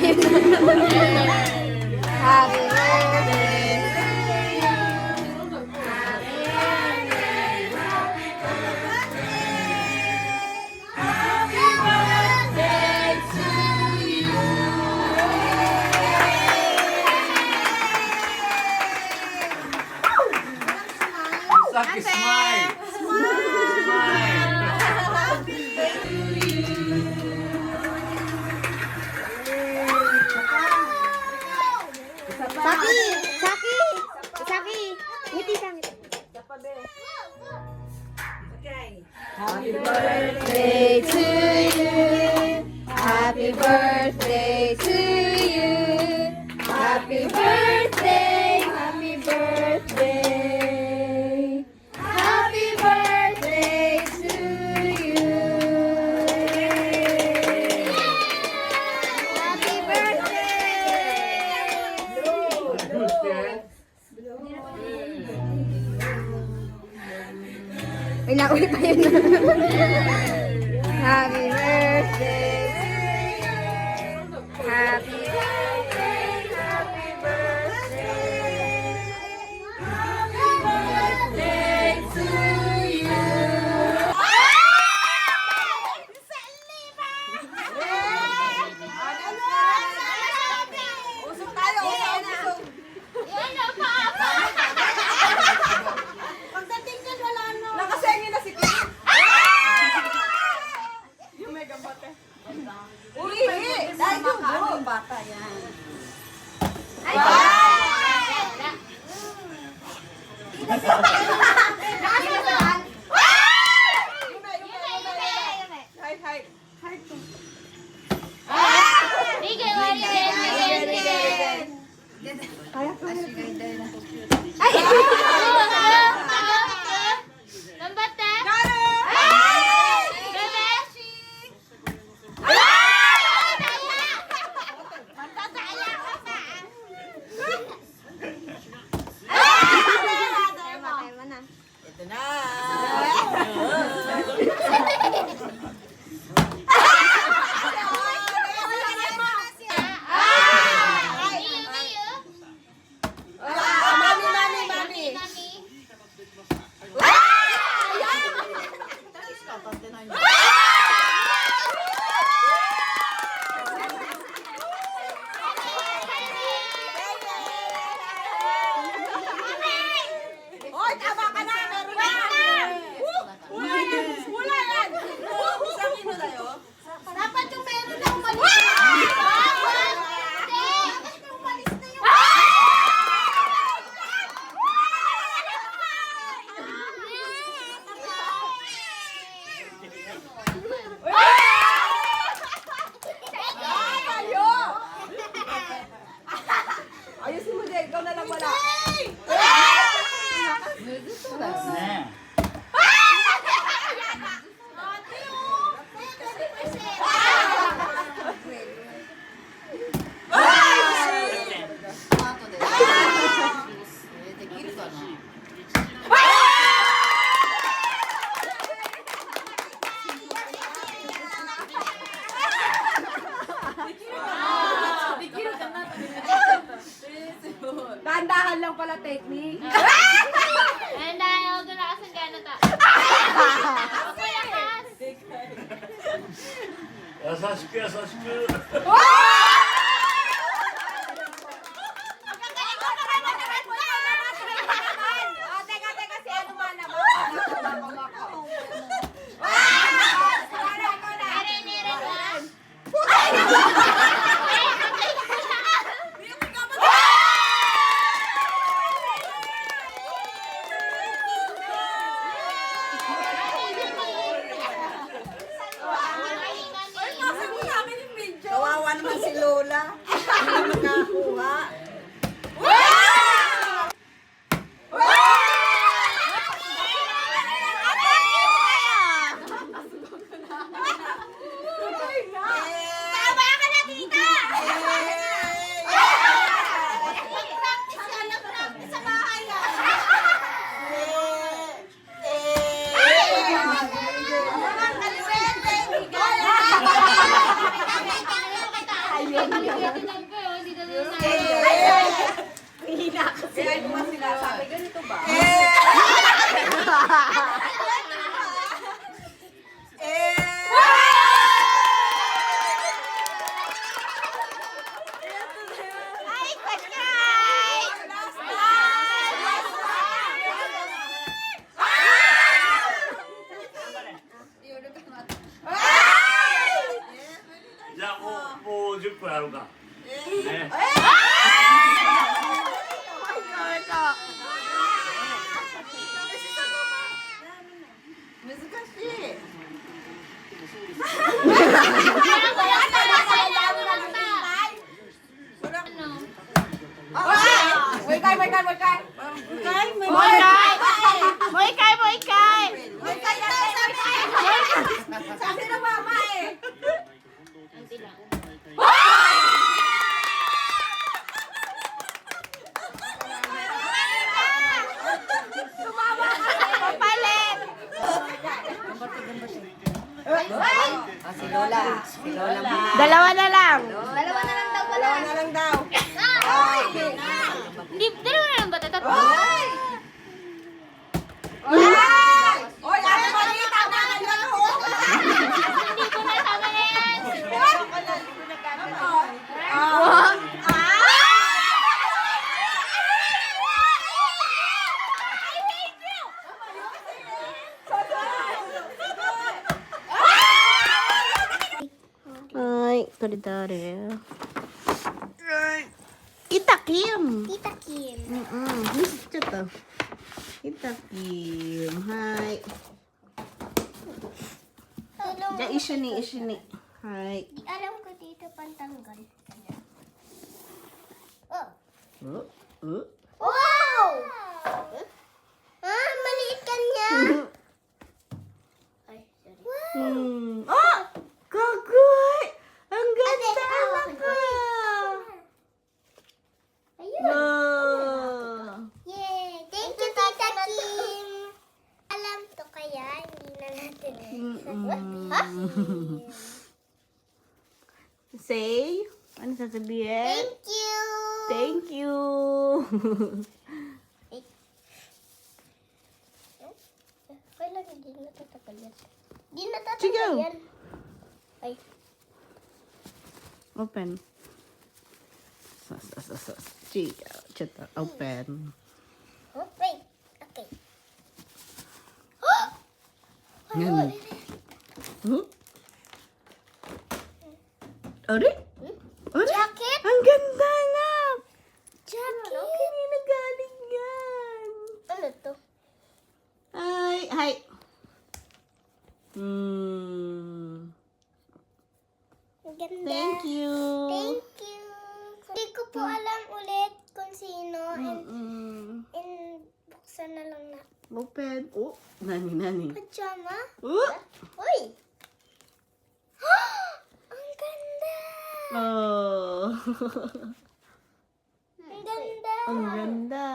tayo na. Happy birthday. Saki, smile! Smile! Saki! Saki! Saki! Ngiti ka, ngiti. Happy birthday to you. Happy birthday to you. Happy birthday. Happy birthday. Happy birthday to you. Happy birthday. Ay, nauwi pa yun. Happy birthday. Happy birthday. Happy birthday. Happy birthday to you. Usok tayo, usok. Pagdating dyan, wala na. Nakasengi na si Kim. Yung mega bate. Uy, dahil yung buong bata yan. Ay, ito na. Hoy, tama ka na! Meron na! Wala yan! Wala yan! Sa akin na tayo? Dapat yung meron na umalis na! Umalis na yun! Ayusin mo din, ikaw na lang wala. Dahan-dahan lang pala technique. Yasashku, yasashku. Teka, si ano malaman? Kawawa naman si Lolo. maglalaro ka. Eh. Sabi ng mama eh. Si Lola. Si Lola muna. Dalawa na lang. Dalawa na lang daw pala. Dalawa na lang daw. Hindi, dalawa na lang ba? Tatlo? Oy! Oy, ate Marie, tama ka na ho. Hindi ko na tama na yan. Ay, kari-dari. Kita Kim. Tita Kim. Ito. Kita Kim. Hai. Ja, isa ni. Hai. Di alam ko dito pantanggal. Oh. Wow! Ah, maliit ka niya. Ay, sorry. Oh! Kagoy! Ang ganda anak ko! Ayun. Wow! Yay! Thank you, Tita Kim. Alam to kaya, hindi na natin. Ha? Say, ano sasabihin? Thank you. Thank you! Kailan hindi natatagal yan? Hindi natatagal Sige. yan. Ay. Open. Chita, open. Oh, wait. Okay. Yan. Ori? Ori? Jacket? Ang ganda na! Jacket? Kanina galing yan? Ano to? Hi. Ang ganda. Thank you. Thank you. Hindi ko po alam ulit kung sino. And buksan na lang na. Open. Oh, nani. Pajama? Oh! Uy! Ang ganda! Oh. Ang ganda! Ang ganda.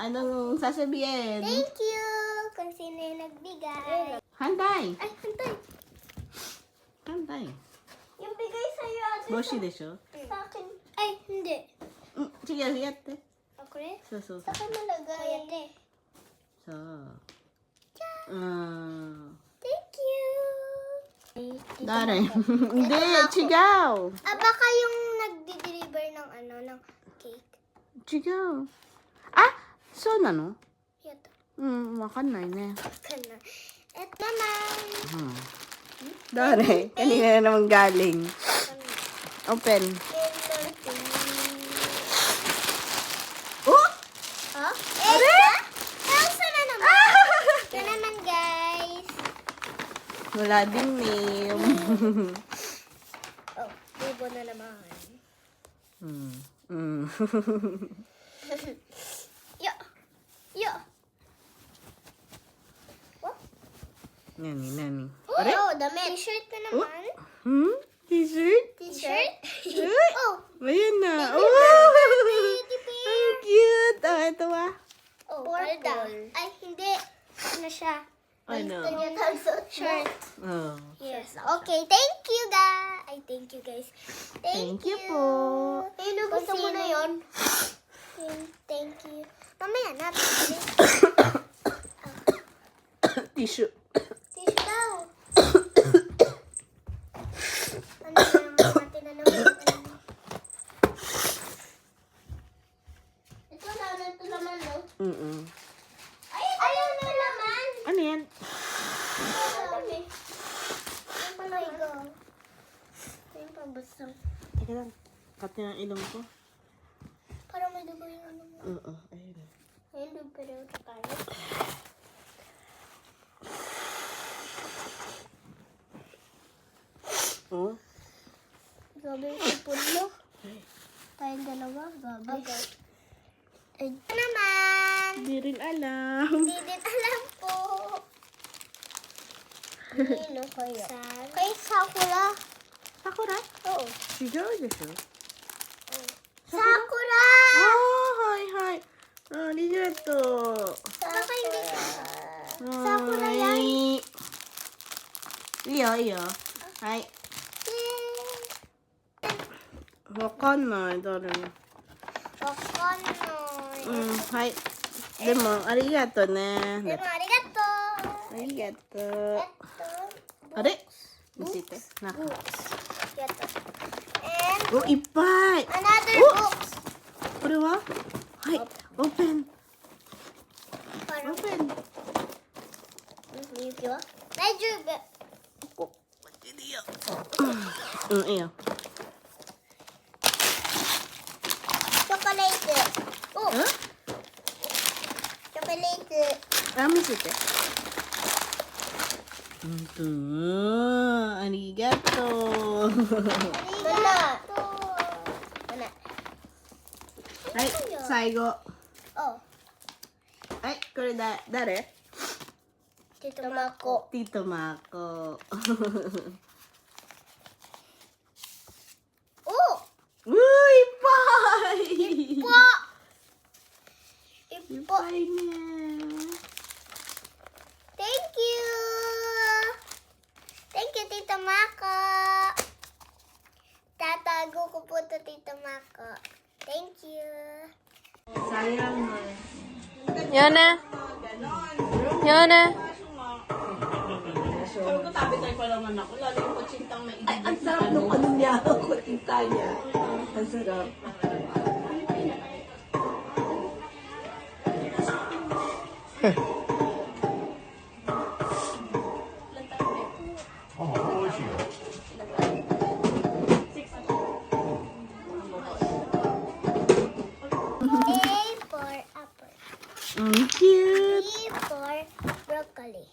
Anong sasabihin? Thank you kung sino yung nagbigay. Hantay. Ay, hantay. Hantay. Yung bigay sa'yo ate. Boshi desho? Sa akin. Ay, hindi. Sige, hiyatte. Ako rin? So. Sa akin malagay. Ate. So. Thank you. Dare. Hindi, chigaw. Ah, baka yung nagdi-deliver ng ng cake. Chigaw. Ah, so na no? Yato. Makan na yun eh. Ka na. Eto naman. Dare, kanina na naman galing. Open. Oh! Oh? Elsa? Elsa na naman. Ito naman, guys. Wala din name. Oh, libo na naman. Yo. Yo. What? Nani. Oh, damit. T-shirt na naman. T-shirt? T-shirt? Uy! Oh, Ayan na. Baby Oh! baby bear. Ang cute. Ito Oh, purple. Ay, hindi. Ano siya? Ano? Shirt. Oh. Yes. Okay, thank you, guys. Ay, thank you, guys. Thank you po. Ayun, gusto mo na yun. Thank you. Mamaya na. Tissue. Tissue daw. Ano na naman? Ito naman, no? Ay, ayaw na naman. Ano yan? Yung pala, go. Yung pabasang. Teka lang. laki ng ilong ko. Parang may dugo yung ano mo. Oo, ayun. Ayun, pero tayo. Oh. Gabi yung pulo. Tayong dalawa, gabi. Okay. Ito naman. Hindi rin alam. Hindi din alam po. Nino kayo? Kay Sakura. Sakura? Oo. Sigaw desu. Sakura! Oh, hi, hi. Arigato. Baka hindi Sakura yan. Iyo, iyo. Hi. Wakanai, dare. Wakanoy. Hi. Demo, arigato ne. Demo, arigato. Arigato. Ito. Are? Misite. Na. Books. Ito. And Oh, ippai. another Oh! books. これははい、オープン。 Parang, オープン。 Yuki wa? Daijoubu. ここ。いいよ。うん、いいよ。 Chocolate. Oh, うん chocolate. あ、見せて。ありがとう。 Mana? Mana? はい、最後。 Oh, はい、これだ、誰 Tito Mako. ティトマコ。 Oh, うー、いっぱい。いっ po. ぱいね。 Thank you. Thank you, Tito Mako. Tatago ko po to, Tito Mako. Thank you. Yana. Yana. Ay, ang sarap nung ano niya, kutinta niya. Ang sarap. A for apple. Cute. B for broccoli.